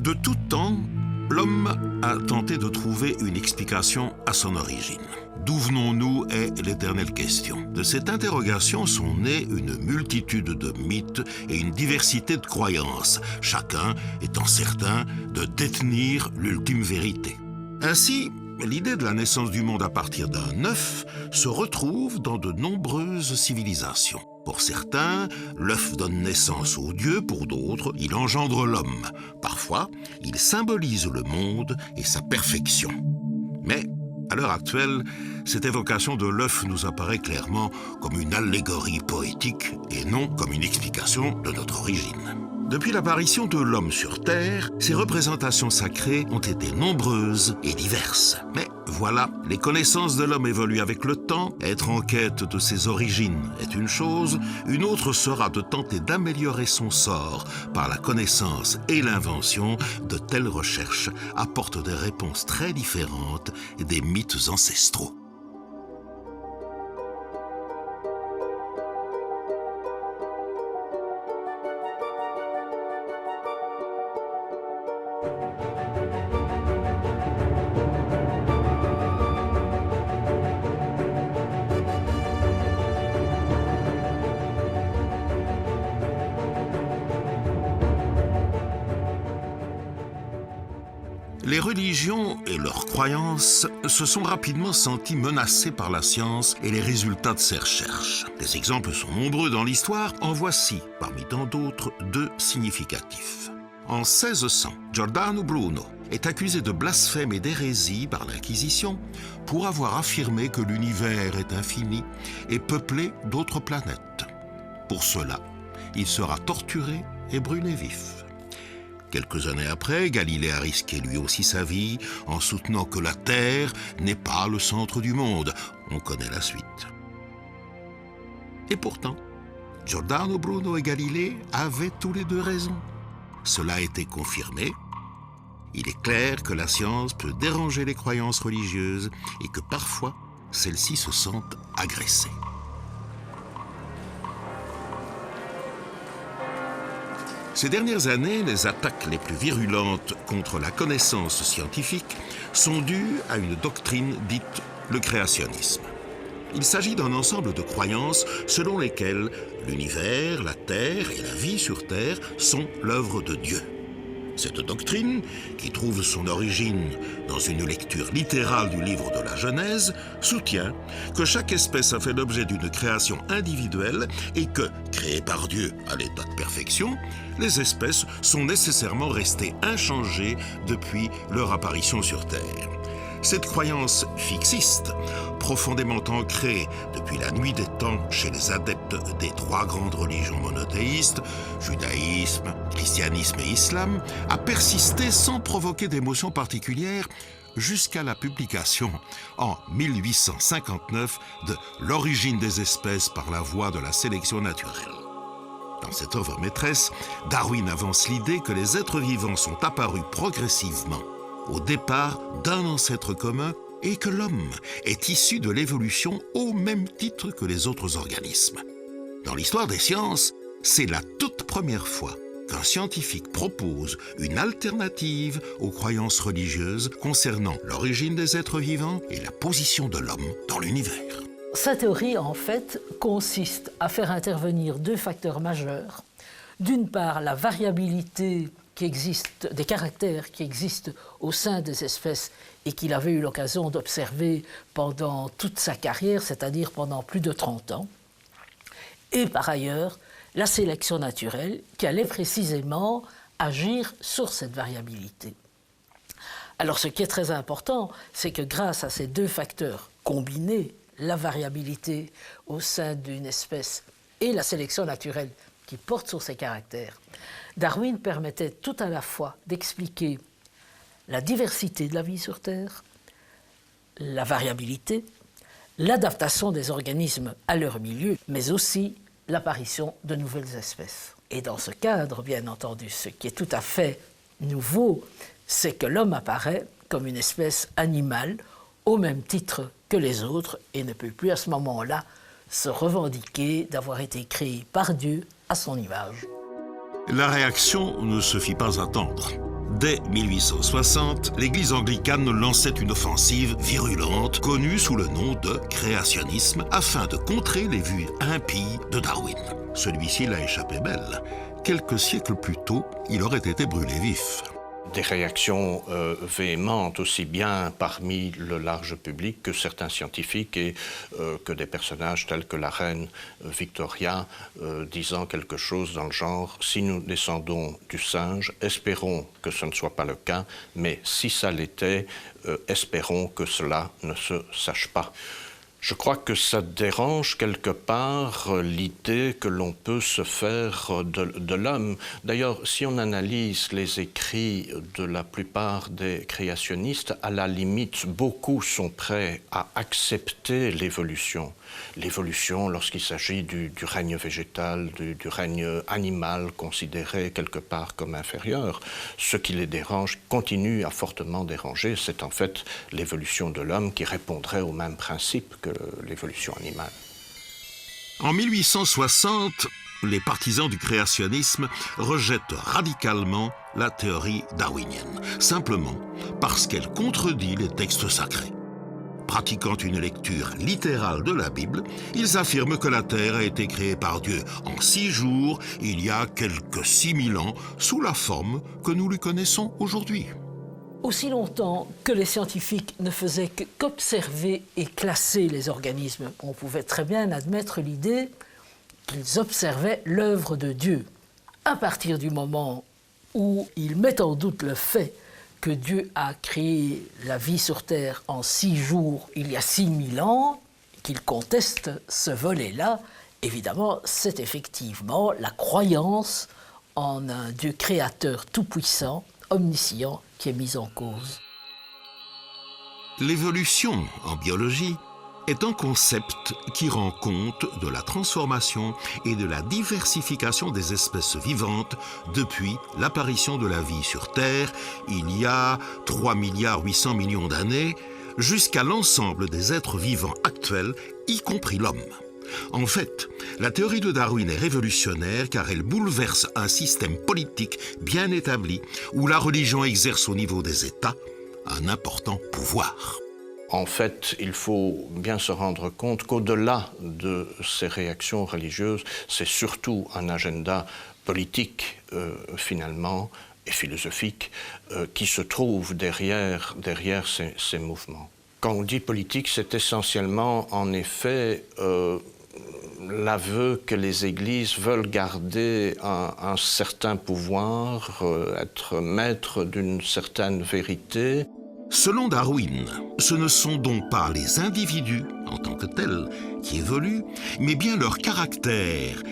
De tout temps, l'homme a tenté de trouver une explication à son origine. D'où venons-nous est l'éternelle question. De cette interrogation sont nées une multitude de mythes et une diversité de croyances, chacun étant certain de détenir l'ultime vérité. Ainsi, l'idée de la naissance du monde à partir d'un œuf se retrouve dans de nombreuses civilisations. Pour certains, l'œuf donne naissance aux dieux, pour d'autres, il engendre l'homme. Parfois, il symbolise le monde et sa perfection. Mais, à l'heure actuelle, cette évocation de l'œuf nous apparaît clairement comme une allégorie poétique et non comme une explication de notre origine. Depuis l'apparition de l'homme sur Terre, ses représentations sacrées ont été nombreuses et diverses. Mais voilà, les connaissances de l'homme évoluent avec le temps. Être en quête de ses origines est une chose, une autre sera de tenter d'améliorer son sort par la connaissance et l'invention. De telles recherches apportent des réponses très différentes des mythes ancestraux. Les religions et leurs croyances se sont rapidement senties menacées par la science et les résultats de ces recherches. Les exemples sont nombreux dans l'histoire, en voici, parmi tant d'autres, deux significatifs. En 1600, Giordano Bruno est accusé de blasphème et d'hérésie par l'Inquisition pour avoir affirmé que l'univers est infini et peuplé d'autres planètes. Pour cela, il sera torturé et brûlé vif. Quelques années après, Galilée a risqué lui aussi sa vie en soutenant que la Terre n'est pas le centre du monde. On connaît la suite. Et pourtant, Giordano Bruno et Galilée avaient tous les deux raison. Cela a été confirmé. Il est clair que la science peut déranger les croyances religieuses et que parfois, celles-ci se sentent agressées. Ces dernières années, les attaques les plus virulentes contre la connaissance scientifique sont dues à une doctrine dite le créationnisme. Il s'agit d'un ensemble de croyances selon lesquelles l'univers, la Terre et la vie sur Terre sont l'œuvre de Dieu. Cette doctrine, qui trouve son origine dans une lecture littérale du livre de la Genèse, soutient que chaque espèce a fait l'objet d'une création individuelle et que, créées par Dieu à l'état de perfection, les espèces sont nécessairement restées inchangées depuis leur apparition sur Terre. Cette croyance fixiste, profondément ancrée depuis la nuit des temps chez les adeptes des trois grandes religions monothéistes, judaïsme, christianisme et islam, a persisté sans provoquer d'émotion particulière jusqu'à la publication en 1859 de L'origine des espèces par la voie de la sélection naturelle. Dans cette œuvre maîtresse, Darwin avance l'idée que les êtres vivants sont apparus progressivement au départ d'un ancêtre commun et que l'homme est issu de l'évolution au même titre que les autres organismes. Dans l'histoire des sciences, c'est la toute première fois qu'un scientifique propose une alternative aux croyances religieuses concernant l'origine des êtres vivants et la position de l'homme dans l'univers. Sa théorie, en fait, consiste à faire intervenir deux facteurs majeurs. D'une part, la variabilité des caractères qui existent au sein des espèces et qu'il avait eu l'occasion d'observer pendant toute sa carrière, c'est-à-dire pendant plus de 30 ans. Et par ailleurs, la sélection naturelle qui allait précisément agir sur cette variabilité. Alors ce qui est très important, c'est que grâce à ces deux facteurs combinés, la variabilité au sein d'une espèce et la sélection naturelle qui porte sur ses caractères, Darwin permettait tout à la fois d'expliquer la diversité de la vie sur Terre, la variabilité, l'adaptation des organismes à leur milieu, mais aussi l'apparition de nouvelles espèces. Et dans ce cadre, bien entendu, ce qui est tout à fait nouveau, c'est que l'homme apparaît comme une espèce animale au même titre que les autres et ne peut plus à ce moment-là se revendiquer d'avoir été créé par Dieu à son image. La réaction ne se fit pas attendre. Dès 1860, l'Église anglicane lançait une offensive virulente connue sous le nom de créationnisme afin de contrer les vues impies de Darwin. Celui-ci l'a échappé belle. Quelques siècles plus tôt, il aurait été brûlé vif. Des réactions véhémentes aussi bien parmi le large public que certains scientifiques et que des personnages tels que la reine Victoria disant quelque chose dans le genre « Si nous descendons du singe, espérons que ce ne soit pas le cas, mais si ça l'était, espérons que cela ne se sache pas ». Je crois que ça dérange quelque part l'idée que l'on peut se faire de l'homme. D'ailleurs, si on analyse les écrits de la plupart des créationnistes, à la limite, beaucoup sont prêts à accepter l'évolution. L'évolution lorsqu'il s'agit du règne végétal, du règne animal considéré quelque part comme inférieur. Ce qui les dérange, continue à fortement déranger, c'est en fait l'évolution de l'homme qui répondrait au même principe que l'évolution animale. En 1860, les partisans du créationnisme rejettent radicalement la théorie darwinienne, simplement parce qu'elle contredit les textes sacrés. Pratiquant une lecture littérale de la Bible, ils affirment que la Terre a été créée par Dieu en 6 jours, il y a quelques 6000 ans, sous la forme que nous lui connaissons aujourd'hui. Aussi longtemps que les scientifiques ne faisaient qu'observer et classer les organismes, on pouvait très bien admettre l'idée qu'ils observaient l'œuvre de Dieu. À partir du moment où ils mettent en doute le fait que Dieu a créé la vie sur Terre en 6 jours, il y a 6000 ans, qu'ils contestent ce volet-là, évidemment, c'est effectivement la croyance en un Dieu créateur tout-puissant, omniscient, qui est mise en cause. L'évolution en biologie est un concept qui rend compte de la transformation et de la diversification des espèces vivantes depuis l'apparition de la vie sur Terre, il y a 3,8 milliards d'années, jusqu'à l'ensemble des êtres vivants actuels, y compris l'homme. En fait, la théorie de Darwin est révolutionnaire car elle bouleverse un système politique bien établi où la religion exerce au niveau des États un important pouvoir. En fait, il faut bien se rendre compte qu'au-delà de ces réactions religieuses, c'est surtout un agenda politique, finalement, et philosophique, qui se trouve derrière ces mouvements. Quand on dit politique, c'est essentiellement, en effet, l'aveu que les églises veulent garder un certain pouvoir, être maîtres d'une certaine vérité. Selon Darwin, ce ne sont donc pas les individus en tant que tels qui évoluent, mais bien leur caractère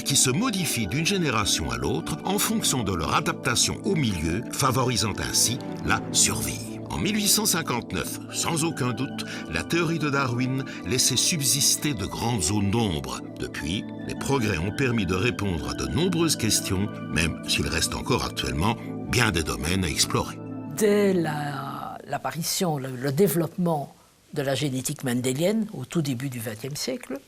qui se modifie d'une génération à l'autre en fonction de leur adaptation au milieu, favorisant ainsi la survie. En 1859, sans aucun doute, la théorie de Darwin laissait subsister de grandes zones d'ombre. Depuis, les progrès ont permis de répondre à de nombreuses questions, même s'il reste encore actuellement bien des domaines à explorer. Dès l'apparition, le développement de la génétique mendélienne au tout début du XXe siècle,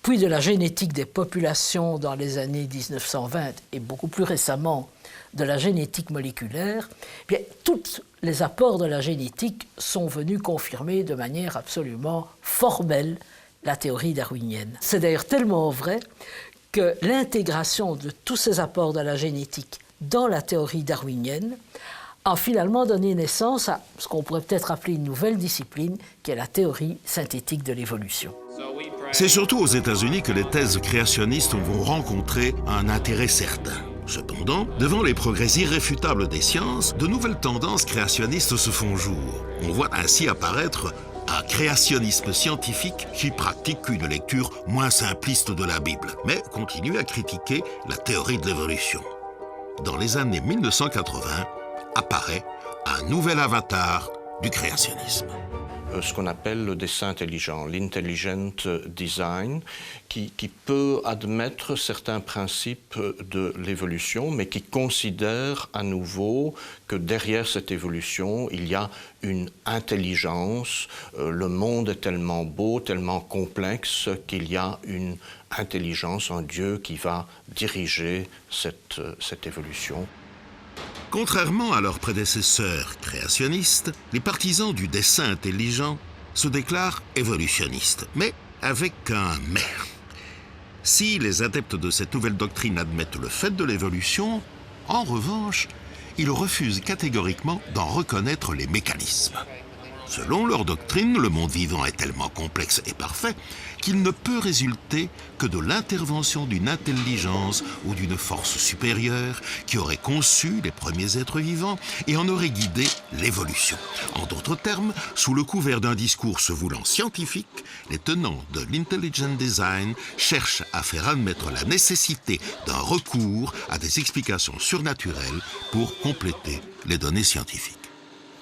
puis de la génétique des populations dans les années 1920 et beaucoup plus récemment de la génétique moléculaire, bien, tous les apports de la génétique sont venus confirmer de manière absolument formelle la théorie darwinienne. C'est d'ailleurs tellement vrai que l'intégration de tous ces apports de la génétique dans la théorie darwinienne a finalement donné naissance à ce qu'on pourrait peut-être appeler une nouvelle discipline, qui est la théorie synthétique de l'évolution. C'est surtout aux États-Unis que les thèses créationnistes vont rencontrer un intérêt certain. Cependant, devant les progrès irréfutables des sciences, de nouvelles tendances créationnistes se font jour. On voit ainsi apparaître un créationnisme scientifique qui pratique une lecture moins simpliste de la Bible, mais continue à critiquer la théorie de l'évolution. Dans les années 1980, apparaît un nouvel avatar du créationnisme. Ce qu'on appelle le dessin intelligent, l'intelligent design, qui peut admettre certains principes de l'évolution, mais qui considère à nouveau que derrière cette évolution, il y a une intelligence. Le monde est tellement beau, tellement complexe, qu'il y a une intelligence, un Dieu qui va diriger cette évolution. Contrairement à leurs prédécesseurs créationnistes, les partisans du dessin intelligent se déclarent évolutionnistes, mais avec un « mais ». Si les adeptes de cette nouvelle doctrine admettent le fait de l'évolution, en revanche, ils refusent catégoriquement d'en reconnaître les mécanismes. Selon leur doctrine, le monde vivant est tellement complexe et parfait qu'il ne peut résulter que de l'intervention d'une intelligence ou d'une force supérieure qui aurait conçu les premiers êtres vivants et en aurait guidé l'évolution. En d'autres termes, sous le couvert d'un discours se voulant scientifique, les tenants de l'intelligent design cherchent à faire admettre la nécessité d'un recours à des explications surnaturelles pour compléter les données scientifiques.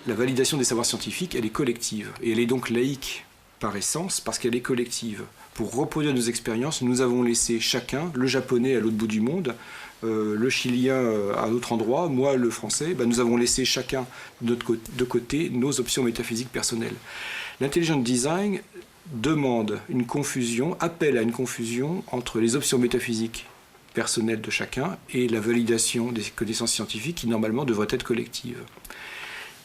La validation des savoirs scientifiques, elle est collective. Et elle est donc laïque par essence, parce qu'elle est collective. Pour reproduire nos expériences, nous avons laissé chacun, le japonais à l'autre bout du monde, le chilien à un autre endroit, moi le français, nous avons laissé chacun de côté nos options métaphysiques personnelles. L'intelligent design demande une confusion, appelle à une confusion entre les options métaphysiques personnelles de chacun et la validation des connaissances scientifiques qui normalement devraient être collectives.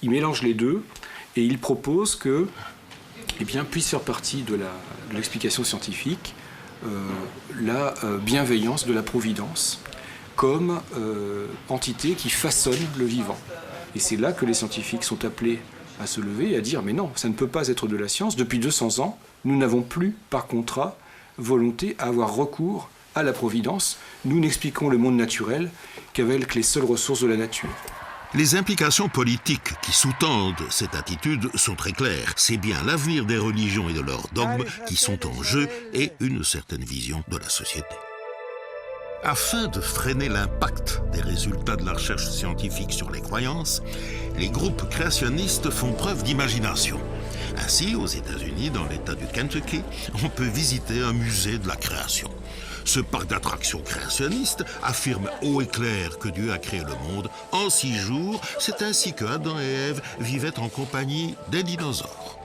Il mélange les deux et il propose que puisse faire partie de l'explication scientifique la bienveillance de la providence comme entité qui façonne le vivant. Et c'est là que les scientifiques sont appelés à se lever et à dire « mais non, ça ne peut pas être de la science. Depuis 200 ans, nous n'avons plus, par contrat, volonté à avoir recours à la providence. Nous n'expliquons le monde naturel qu'avec les seules ressources de la nature. » Les implications politiques qui sous-tendent cette attitude sont très claires. C'est bien l'avenir des religions et de leurs dogmes qui sont en jeu et une certaine vision de la société. Afin de freiner l'impact des résultats de la recherche scientifique sur les croyances, les groupes créationnistes font preuve d'imagination. Ainsi, aux États-Unis, dans l'État du Kentucky, on peut visiter un musée de la création. Ce parc d'attractions créationniste affirme haut et clair que Dieu a créé le monde en 6 jours. C'est ainsi que Adam et Ève vivaient en compagnie des dinosaures.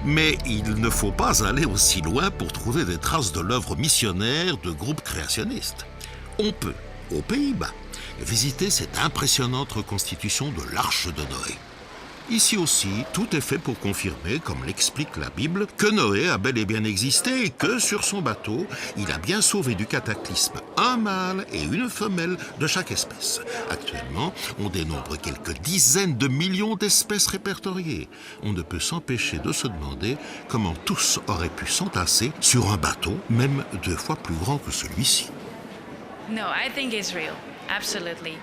Mais il ne faut pas aller aussi loin pour trouver des traces de l'œuvre missionnaire de groupes créationnistes. On peut, aux Pays-Bas, visiter cette impressionnante reconstitution de l'Arche de Noé. Ici aussi, tout est fait pour confirmer, comme l'explique la Bible, que Noé a bel et bien existé et que, sur son bateau, il a bien sauvé du cataclysme un mâle et une femelle de chaque espèce. Actuellement, on dénombre quelques dizaines de millions d'espèces répertoriées. On ne peut s'empêcher de se demander comment tous auraient pu s'entasser sur un bateau, même 2 fois plus grand que celui-ci. No, I think it's real. Absolutely.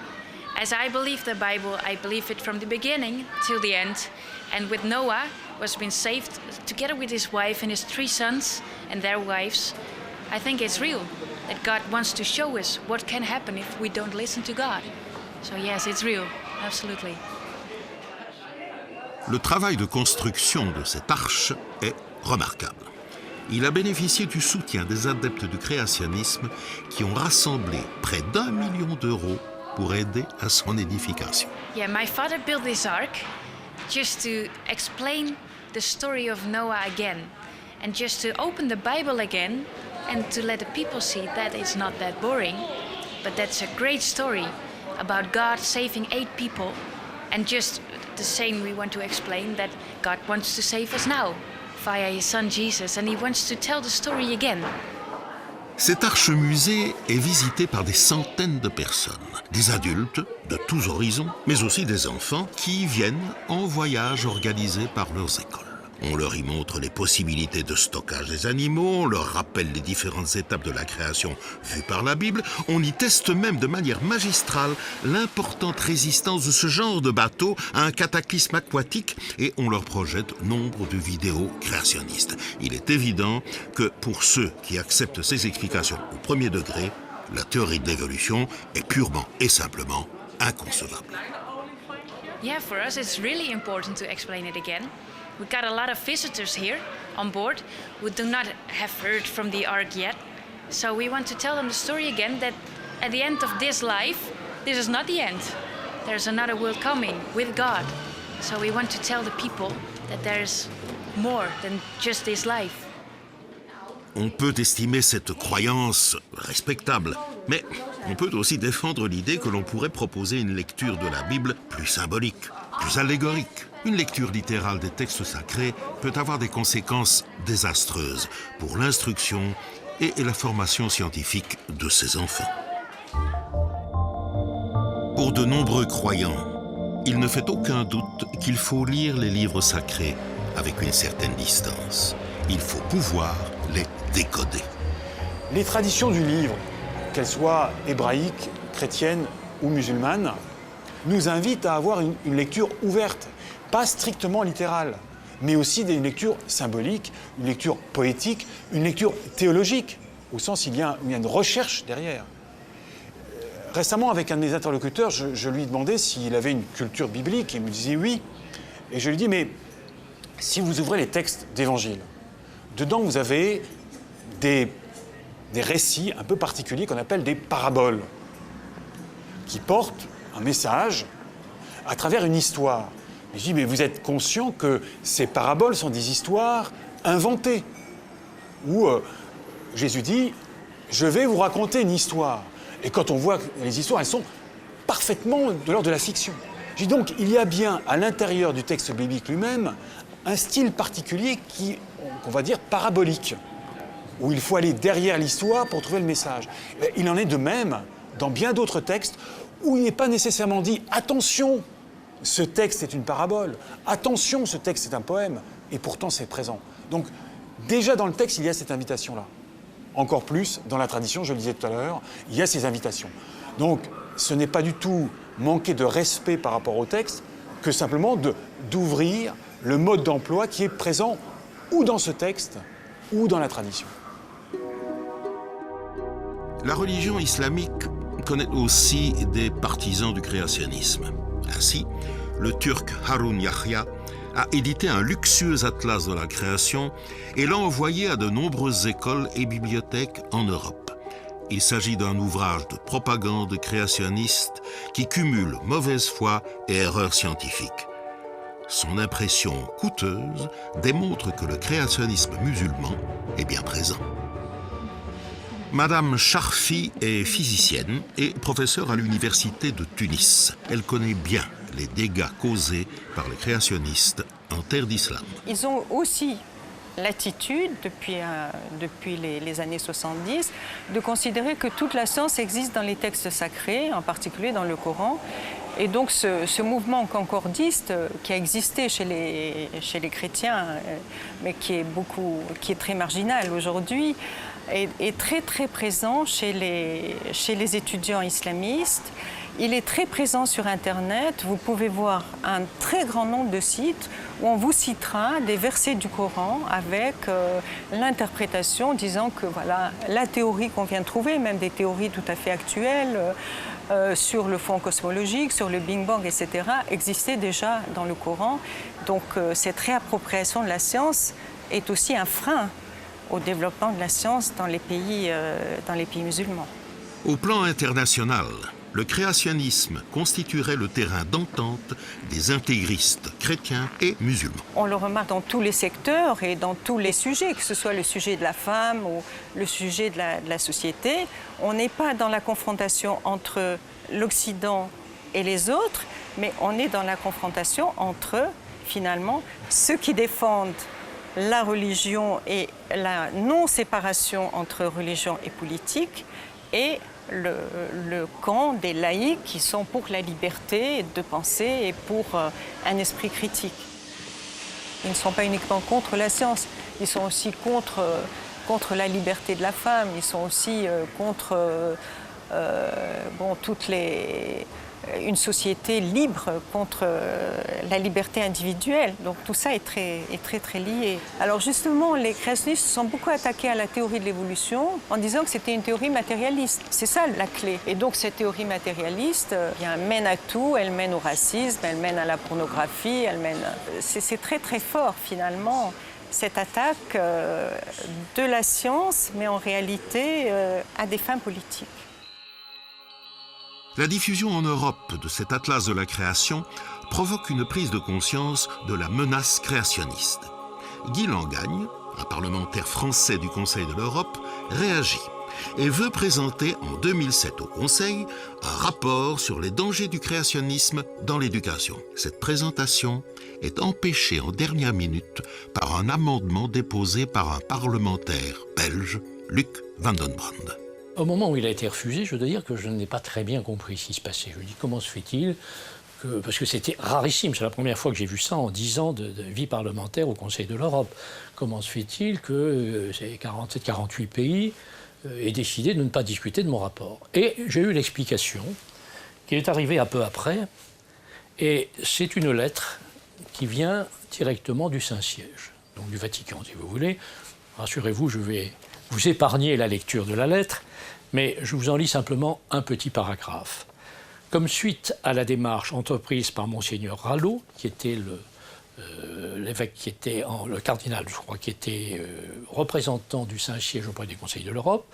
As I believe the Bible, I believe it from the beginning till the end. And with Noah, was been saved together with his wife and his 3 sons and their wives. I think it's real that God wants to show us what can happen if we don't listen to God. So yes, it's real, absolutely. Le travail de construction de cette arche est remarquable. Il a bénéficié du soutien des adeptes du créationnisme qui ont rassemblé près d'1 million d'euros pour aider à son édification. Yeah, my father built this ark just to explain the story of Noah again and just to open the Bible again and to let the people see that it's not that boring, but that's a great story about God saving 8 people, and just the same we want to explain that God wants to save us now via his son Jesus, and he wants to tell the story again. Cette arche-musée est visitée par des centaines de personnes, des adultes de tous horizons, mais aussi des enfants qui y viennent en voyage organisé par leurs écoles. On leur y montre les possibilités de stockage des animaux, on leur rappelle les différentes étapes de la création vues par la Bible, on y teste même de manière magistrale l'importante résistance de ce genre de bateau à un cataclysme aquatique et on leur projette nombre de vidéos créationnistes. Il est évident que pour ceux qui acceptent ces explications au premier degré, la théorie de l'évolution est purement et simplement inconcevable. Yeah, for us it's really important to explain it again. We got a lot of visitors here on board who do not have heard from the ark yet. So we want to tell them the story again that at the end of this life, this is not the end. There's another world coming with God. So we want to tell the people that there's more than just this life. On peut estimer cette croyance respectable, Mais on peut aussi défendre l'idée que l'on pourrait proposer une lecture de la Bible plus symbolique, plus allégorique. Une lecture littérale des textes sacrés peut avoir des conséquences désastreuses pour l'instruction et la formation scientifique de ses enfants. Pour de nombreux croyants, il ne fait aucun doute qu'il faut lire les livres sacrés avec une certaine distance. Il faut pouvoir les décoder. Les traditions du livre, qu'elles soient hébraïques, chrétiennes ou musulmanes, nous invitent à avoir une lecture ouverte, pas strictement littérale, mais aussi une lecture symbolique, une lecture poétique, une lecture théologique, au sens où il y a une recherche derrière. Récemment, avec un de mes interlocuteurs, je lui demandais s'il avait une culture biblique, et il me disait oui. Et je lui dis, mais si vous ouvrez les textes d'évangile, dedans vous avez des récits un peu particuliers qu'on appelle des paraboles, qui portent un message à travers une histoire. Et je dis, mais vous êtes conscient que ces paraboles sont des histoires inventées, où Jésus dit, je vais vous raconter une histoire. Et quand on voit les histoires, elles sont parfaitement de l'ordre de la fiction. Je dis donc, il y a bien à l'intérieur du texte biblique lui-même un style particulier qu'on va dire parabolique, où il faut aller derrière l'histoire pour trouver le message. Il en est de même dans bien d'autres textes où il n'est pas nécessairement dit « attention, ce texte est une parabole, attention, ce texte est un poème », et pourtant c'est présent. Donc déjà dans le texte, il y a cette invitation-là. Encore plus dans la tradition, je le disais tout à l'heure, il y a ces invitations. Donc ce n'est pas du tout manquer de respect par rapport au texte que simplement d'ouvrir le mode d'emploi qui est présent ou dans ce texte ou dans la tradition. La religion islamique connaît aussi des partisans du créationnisme. Ainsi, le Turc Harun Yahya a édité un luxueux atlas de la création et l'a envoyé à de nombreuses écoles et bibliothèques en Europe. Il s'agit d'un ouvrage de propagande créationniste qui cumule mauvaise foi et erreurs scientifiques. Son impression coûteuse démontre que le créationnisme musulman est bien présent. Madame Charfi est physicienne et professeure à l'université de Tunis. Elle connaît bien les dégâts causés par les créationnistes en terre d'islam. Ils ont aussi l'attitude, depuis les années 70, de considérer que toute la science existe dans les textes sacrés, en particulier dans le Coran. Et donc ce mouvement concordiste qui a existé chez les chrétiens, mais qui est très marginal aujourd'hui, est très très présent chez les étudiants islamistes. Il est très présent sur Internet. Vous pouvez voir un très grand nombre de sites où on vous citera des versets du Coran avec l'interprétation disant que voilà, la théorie qu'on vient de trouver, même des théories tout à fait actuelles, sur le fond cosmologique, sur le Big Bang, etc., existait déjà dans le Coran. Donc cette réappropriation de la science est aussi un frein au développement de la science dans les pays musulmans. Au plan international, le créationnisme constituerait le terrain d'entente des intégristes chrétiens et musulmans. On le remarque dans tous les secteurs et dans tous les sujets, que ce soit le sujet de la femme ou le sujet de la société. On n'est pas dans la confrontation entre l'Occident et les autres, mais on est dans la confrontation entre, finalement, ceux qui défendent la religion et la non-séparation entre religion et politique et le camp des laïcs qui sont pour la liberté de penser et pour un esprit critique. Ils ne sont pas uniquement contre la science, ils sont aussi contre la liberté de la femme, ils sont aussi contre une société libre, contre la liberté individuelle. Donc tout ça est très lié. Alors justement, les créationnistes se sont beaucoup attaqués à la théorie de l'évolution en disant que c'était une théorie matérialiste. C'est ça la clé. Et donc cette théorie matérialiste, elle mène à tout, elle mène au racisme, elle mène à la pornographie, c'est très fort finalement, cette attaque de la science, mais en réalité à des fins politiques. La diffusion en Europe de cet atlas de la création provoque une prise de conscience de la menace créationniste. Guy Langagne, un parlementaire français du Conseil de l'Europe, réagit et veut présenter en 2007 au Conseil un rapport sur les dangers du créationnisme dans l'éducation. Cette présentation est empêchée en dernière minute par un amendement déposé par un parlementaire belge, Luc Vandenbrande. Au moment où il a été refusé, je dois dire que je n'ai pas très bien compris ce qui se passait. Je me dis, comment se fait-il que... Parce que c'était rarissime, c'est la première fois que j'ai vu ça en 10 ans de vie parlementaire au Conseil de l'Europe. Comment se fait-il que ces 47-48 pays aient décidé de ne pas discuter de mon rapport? Et j'ai eu l'explication, qui est arrivée un peu après, et c'est une lettre qui vient directement du Saint-Siège, donc du Vatican, si vous voulez. Rassurez-vous, je vais vous épargner la lecture de la lettre, mais je vous en lis simplement un petit paragraphe. Comme suite à la démarche entreprise par Monseigneur Rallo, qui était l'évêque qui était, le cardinal, je crois, qui était représentant du Saint-Siège auprès du Conseil de l'Europe.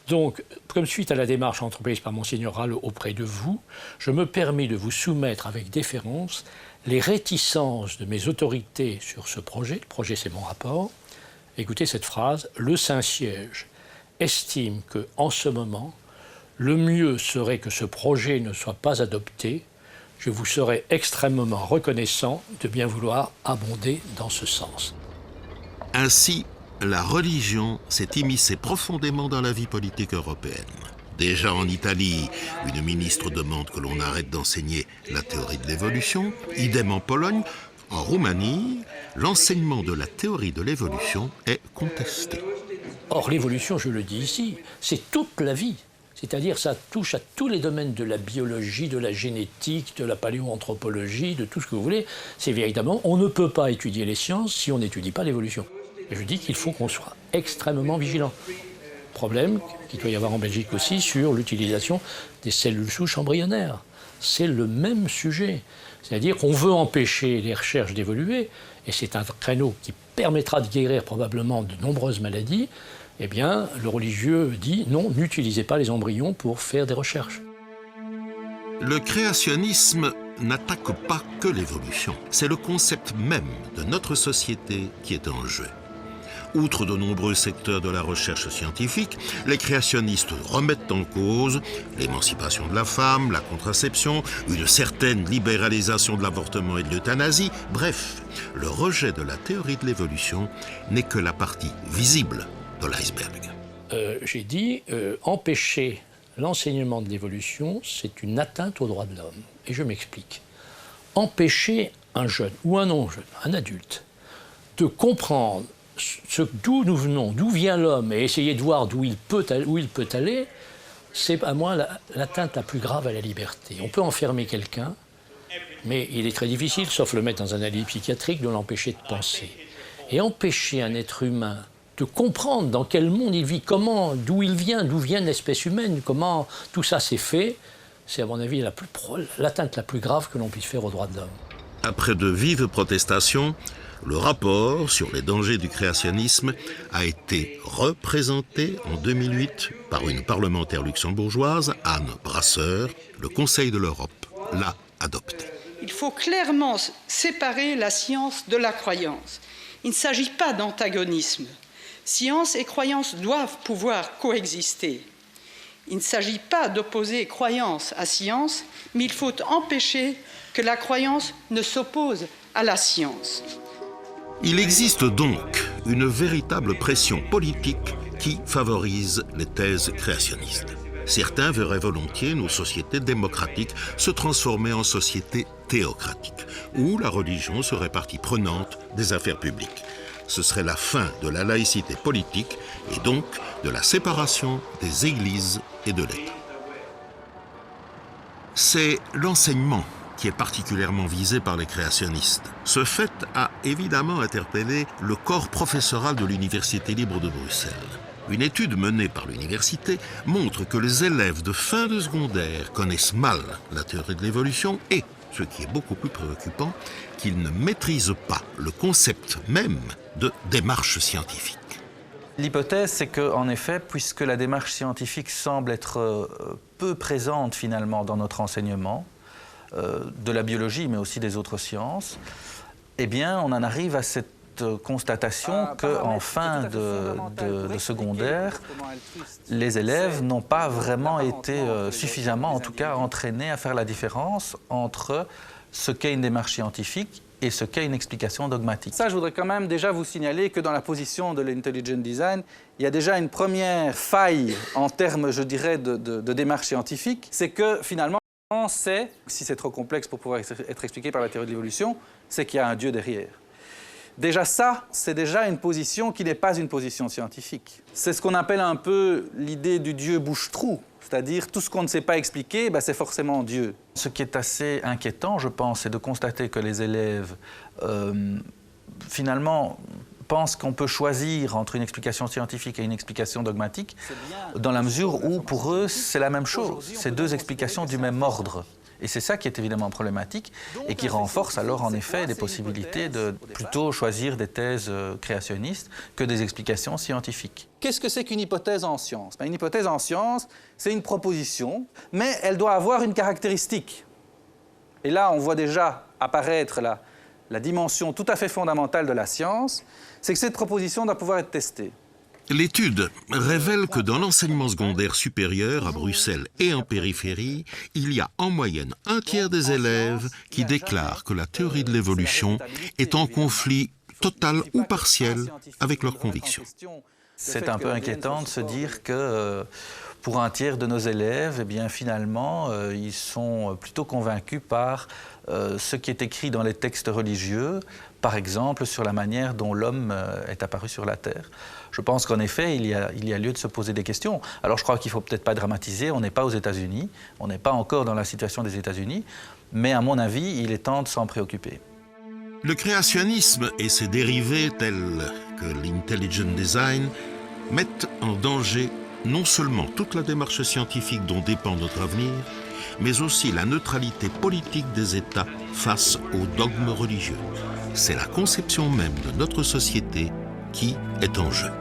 Donc, comme suite à la démarche entreprise par Monseigneur Rallo auprès de vous, je me permets de vous soumettre avec déférence les réticences de mes autorités sur ce projet. Le projet, c'est mon rapport. Écoutez cette phrase. Le Saint-Siège estime qu'en ce moment, le mieux serait que ce projet ne soit pas adopté. Je vous serais extrêmement reconnaissant de bien vouloir abonder dans ce sens. Ainsi, la religion s'est immiscée profondément dans la vie politique européenne. Déjà en Italie, une ministre demande que l'on arrête d'enseigner la théorie de l'évolution. Idem en Pologne. En Roumanie, l'enseignement de la théorie de l'évolution est contesté. Or, l'évolution, je le dis ici, c'est toute la vie. C'est-à-dire ça touche à tous les domaines de la biologie, de la génétique, de la paléoanthropologie, de tout ce que vous voulez. C'est véritablement, on ne peut pas étudier les sciences si on n'étudie pas l'évolution. Et je dis qu'il faut qu'on soit extrêmement vigilant. Problème qu'il doit y avoir en Belgique aussi sur l'utilisation des cellules souches embryonnaires. C'est le même sujet. C'est-à-dire qu'on veut empêcher les recherches d'évoluer, et c'est un créneau qui permettra de guérir probablement de nombreuses maladies. Eh bien, le religieux dit non, n'utilisez pas les embryons pour faire des recherches. Le créationnisme n'attaque pas que l'évolution. C'est le concept même de notre société qui est en jeu. Outre de nombreux secteurs de la recherche scientifique, les créationnistes remettent en cause l'émancipation de la femme, la contraception, une certaine libéralisation de l'avortement et de l'euthanasie. Bref, le rejet de la théorie de l'évolution n'est que la partie visible de l'iceberg. J'ai dit empêcher l'enseignement de l'évolution, c'est une atteinte aux droits de l'homme. Et je m'explique. Empêcher un jeune ou un non-jeune, un adulte, de comprendre d'où nous venons, d'où vient l'homme, et essayer de voir où il peut aller, c'est à moi l'atteinte la plus grave à la liberté. On peut enfermer quelqu'un, mais il est très difficile, sauf le mettre dans un asile psychiatrique, de l'empêcher de penser. Et empêcher un être humain de comprendre dans quel monde il vit, d'où il vient, d'où vient l'espèce humaine, comment tout ça s'est fait, c'est à mon avis l'atteinte la plus grave que l'on puisse faire aux droits de l'homme. Après de vives protestations, le rapport sur les dangers du créationnisme a été représenté en 2008 par une parlementaire luxembourgeoise, Anne Brasseur. Le Conseil de l'Europe l'a adopté. Il faut clairement séparer la science de la croyance. Il ne s'agit pas d'antagonisme. Science et croyance doivent pouvoir coexister. Il ne s'agit pas d'opposer croyance à science, mais il faut empêcher que la croyance ne s'oppose à la science. Il existe donc une véritable pression politique qui favorise les thèses créationnistes. Certains verraient volontiers nos sociétés démocratiques se transformer en sociétés théocratiques, où la religion serait partie prenante des affaires publiques. Ce serait la fin de la laïcité politique et donc de la séparation des églises et de l'État. C'est l'enseignement qui est particulièrement visé par les créationnistes. Ce fait a évidemment interpellé le corps professoral de l'Université libre de Bruxelles. Une étude menée par l'université montre que les élèves de fin de secondaire connaissent mal la théorie de l'évolution et, ce qui est beaucoup plus préoccupant, qu'ils ne maîtrisent pas le concept même de démarche scientifique. L'hypothèse, c'est qu'en effet, puisque la démarche scientifique semble être peu présente finalement dans notre enseignement, de la biologie mais aussi des autres sciences, eh bien on en arrive à cette cette constatation qu'en fin de secondaire, les élèves n'ont pas vraiment été suffisamment, en tout cas, entraînés à faire la différence entre ce qu'est une démarche scientifique et ce qu'est une explication dogmatique. Ça, je voudrais quand même déjà vous signaler que dans la position de l'intelligent design, il y a déjà une première faille en termes, je dirais, de démarche scientifique. C'est que finalement, si c'est trop complexe pour pouvoir être expliqué par la théorie de l'évolution, c'est qu'il y a un Dieu derrière. Déjà ça, c'est déjà une position qui n'est pas une position scientifique. C'est ce qu'on appelle un peu l'idée du Dieu bouche-trou. C'est-à-dire, tout ce qu'on ne sait pas expliquer, c'est forcément Dieu. Ce qui est assez inquiétant, je pense, c'est de constater que les élèves, finalement, pensent qu'on peut choisir entre une explication scientifique et une explication dogmatique, dans la mesure où, pour eux, c'est la même chose. C'est deux explications du même ordre. Et c'est ça qui est évidemment problématique et qui renforce alors en effet les possibilités de plutôt choisir des thèses créationnistes que des explications scientifiques. Qu'est-ce que c'est qu'une hypothèse en science? Une hypothèse en science, c'est une proposition, mais elle doit avoir une caractéristique. Et là, on voit déjà apparaître la dimension tout à fait fondamentale de la science, c'est que cette proposition doit pouvoir être testée. L'étude révèle que dans l'enseignement secondaire supérieur à Bruxelles et en périphérie, il y a en moyenne un tiers des élèves qui déclarent que la théorie de l'évolution est en conflit total ou partiel avec leurs convictions. C'est un peu inquiétant de se dire que pour un tiers de nos élèves, eh bien, finalement, ils sont plutôt convaincus par ce qui est écrit dans les textes religieux, par exemple sur la manière dont l'homme est apparu sur la Terre. Je pense qu'en effet, il y a lieu de se poser des questions. Alors je crois qu'il ne faut peut-être pas dramatiser, on n'est pas aux États-Unis, on n'est pas encore dans la situation des États-Unis, mais à mon avis, il est temps de s'en préoccuper. Le créationnisme et ses dérivés tels que l'intelligent design mettent en danger non seulement toute la démarche scientifique dont dépend notre avenir, mais aussi la neutralité politique des États face aux dogmes religieux. C'est la conception même de notre société qui est en jeu.